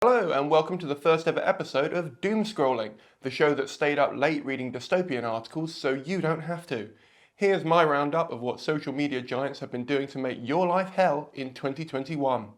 Hello and welcome to the first ever episode of Doom Scrolling, the show that stayed up late reading dystopian articles so you don't have to. Here's my roundup of what social media giants have been doing to make your life hell in 2021.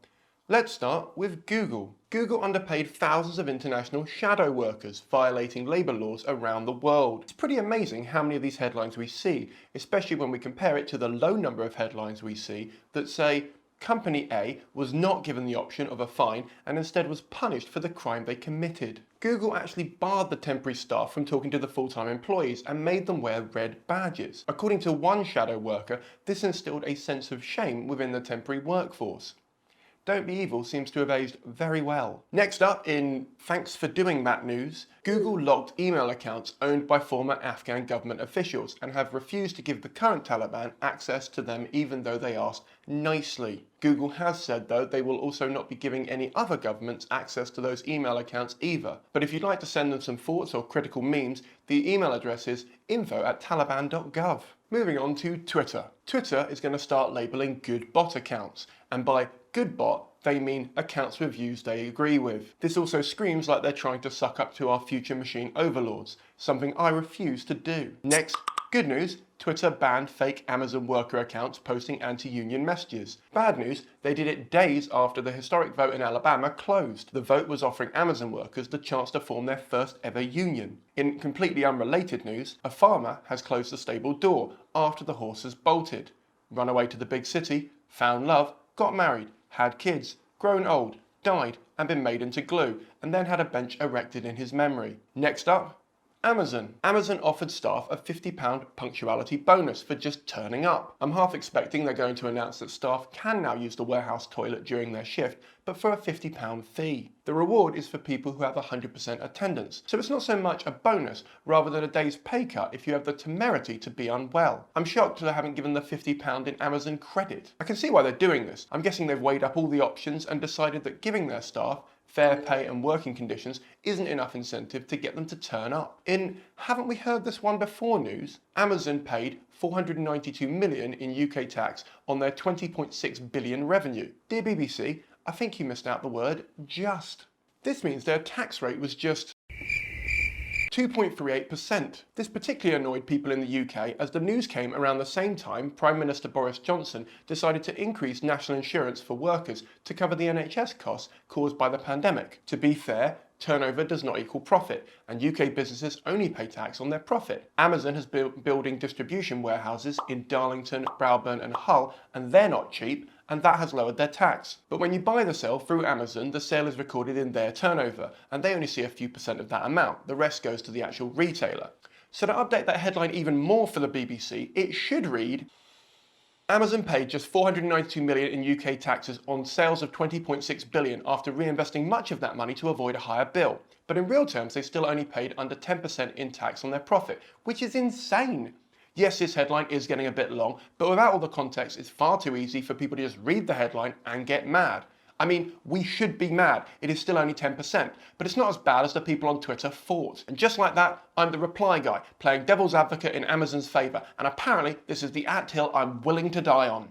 Let's start with Google. Google underpaid thousands of international shadow workers, violating labour laws around the world. It's pretty amazing how many of these headlines we see, especially when we compare it to the low number of headlines we see that say, Company A was not given the option of a fine and instead was punished for the crime they committed. Google actually barred the temporary staff from talking to the full-time employees and made them wear red badges. According to one shadow worker, this instilled a sense of shame within the temporary workforce. Don't Be Evil seems to have aged very well. Next up in Thanks for Doing That news, Google locked email accounts owned by former Afghan government officials and have refused to give the current Taliban access to them even though they asked nicely. Google has said though they will also not be giving any other governments access to those email accounts either. But if you'd like to send them some thoughts or critical memes, the email address is info@taliban.gov. Moving on to Twitter. Twitter is going to start labelling good bot accounts, and by good bot, they mean accounts with views they agree with. This also screams like they're trying to suck up to our future machine overlords, something I refuse to do. Next, good news, Twitter banned fake Amazon worker accounts posting anti-union messages. Bad news, they did it days after the historic vote in Alabama closed. The vote was offering Amazon workers the chance to form their first ever union. In completely unrelated news, a farmer has closed the stable door after the horses bolted. Run away to the big city, found love, got married, had kids, grown old, died and been made into glue, and then had a bench erected in his memory. Next up, Amazon. Amazon offered staff a £50 punctuality bonus for just turning up. I'm half expecting they're going to announce that staff can now use the warehouse toilet during their shift, but for a £50 fee. The reward is for people who have 100% attendance, so it's not so much a bonus, rather than a day's pay cut if you have the temerity to be unwell. I'm shocked they haven't given the £50 in Amazon credit. I can see why they're doing this. I'm guessing they've weighed up all the options and decided that giving their staff fair pay and working conditions isn't enough incentive to get them to turn up. In haven't we heard this one before news, Amazon paid 492 million in UK tax on their 20.6 billion revenue. Dear BBC, I think you missed out the word just. This means their tax rate was just 2.38%. This particularly annoyed people in the UK as the news came around the same time Prime Minister Boris Johnson decided to increase national insurance for workers to cover the NHS costs caused by the pandemic. To be fair, turnover does not equal profit, and UK businesses only pay tax on their profit. Amazon has been building distribution warehouses in Darlington, Browburn and Hull, and they're not cheap, and that has lowered their tax. But when you buy the sale through Amazon, the sale is recorded in their turnover, and they only see a few percent of that amount. The rest goes to the actual retailer. So to update that headline even more for the BBC, it should read, Amazon paid just 492 million in UK taxes on sales of 20.6 billion after reinvesting much of that money to avoid a higher bill. But in real terms, they still only paid under 10% in tax on their profit, which is insane. Yes, this headline is getting a bit long, but without all the context, it's far too easy for people to just read the headline and get mad. I mean, we should be mad. It is still only 10%, but it's not as bad as the people on Twitter thought. And just like that, I'm the reply guy, playing devil's advocate in Amazon's favour, and apparently this is the anthill I'm willing to die on.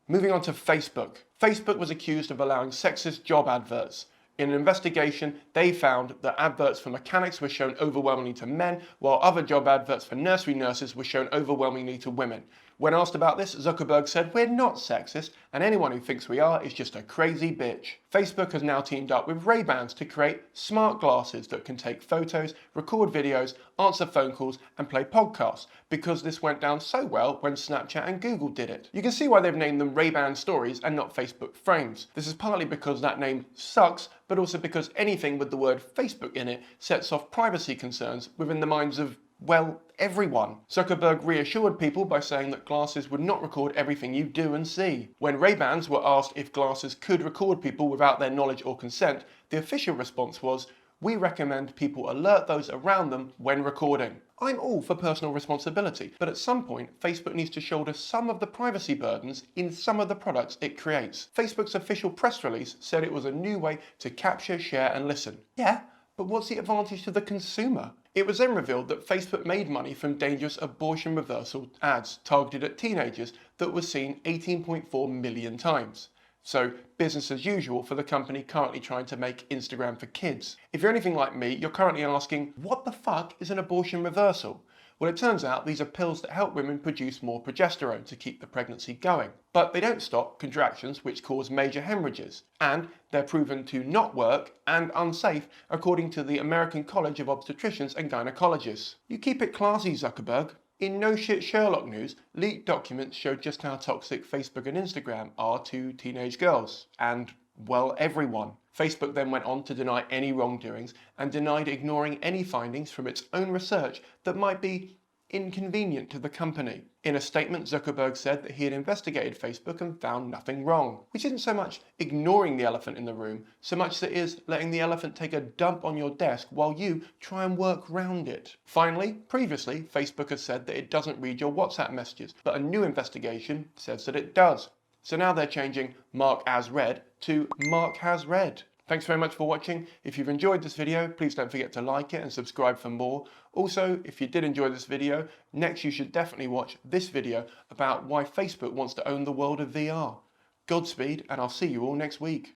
Moving on to Facebook. Facebook was accused of allowing sexist job adverts. In an investigation, they found that adverts for mechanics were shown overwhelmingly to men, while other job adverts for nursery nurses were shown overwhelmingly to women. When asked about this, Zuckerberg said, "We're not sexist, and anyone who thinks we are is just a crazy bitch." Facebook has now teamed up with Ray-Bans to create smart glasses that can take photos, record videos, answer phone calls, and play podcasts, because this went down so well when Snapchat and Google did it. You can see why they've named them Ray-Ban Stories and not Facebook Frames. This is partly because that name sucks, but also because anything with the word Facebook in it sets off privacy concerns within the minds of, well, everyone. Zuckerberg reassured people by saying that glasses would not record everything you do and see. When Ray-Bans were asked if glasses could record people without their knowledge or consent, the official response was, "We recommend people alert those around them when recording." I'm all for personal responsibility, but at some point, Facebook needs to shoulder some of the privacy burdens in some of the products it creates. Facebook's official press release said it was a new way to capture, share and listen. Yeah, but what's the advantage to the consumer? It was then revealed that Facebook made money from dangerous abortion reversal ads targeted at teenagers that were seen 18.4 million times. So business as usual for the company currently trying to make Instagram for kids. If you're anything like me, you're currently asking, what the fuck is an abortion reversal? Well, it turns out these are pills that help women produce more progesterone to keep the pregnancy going. But they don't stop contractions, which cause major hemorrhages. And they're proven to not work and unsafe, according to the American College of Obstetricians and Gynecologists. You keep it classy, Zuckerberg. In no shit Sherlock news, leaked documents showed just how toxic Facebook and Instagram are to teenage girls. And, well, everyone. Facebook then went on to deny any wrongdoings and denied ignoring any findings from its own research that might be inconvenient to the company. In a statement, Zuckerberg said that he had investigated Facebook and found nothing wrong, which isn't so much ignoring the elephant in the room, so much as it is letting the elephant take a dump on your desk while you try and work round it. Finally, previously, Facebook has said that it doesn't read your WhatsApp messages, but a new investigation says that it does. So now they're changing mark as read to mark has read. Thanks very much for watching. If you've enjoyed this video, please don't forget to like it and subscribe for more. Also, if you did enjoy this video, next you should definitely watch this video about why Facebook wants to own the world of VR. Godspeed, and I'll see you all next week.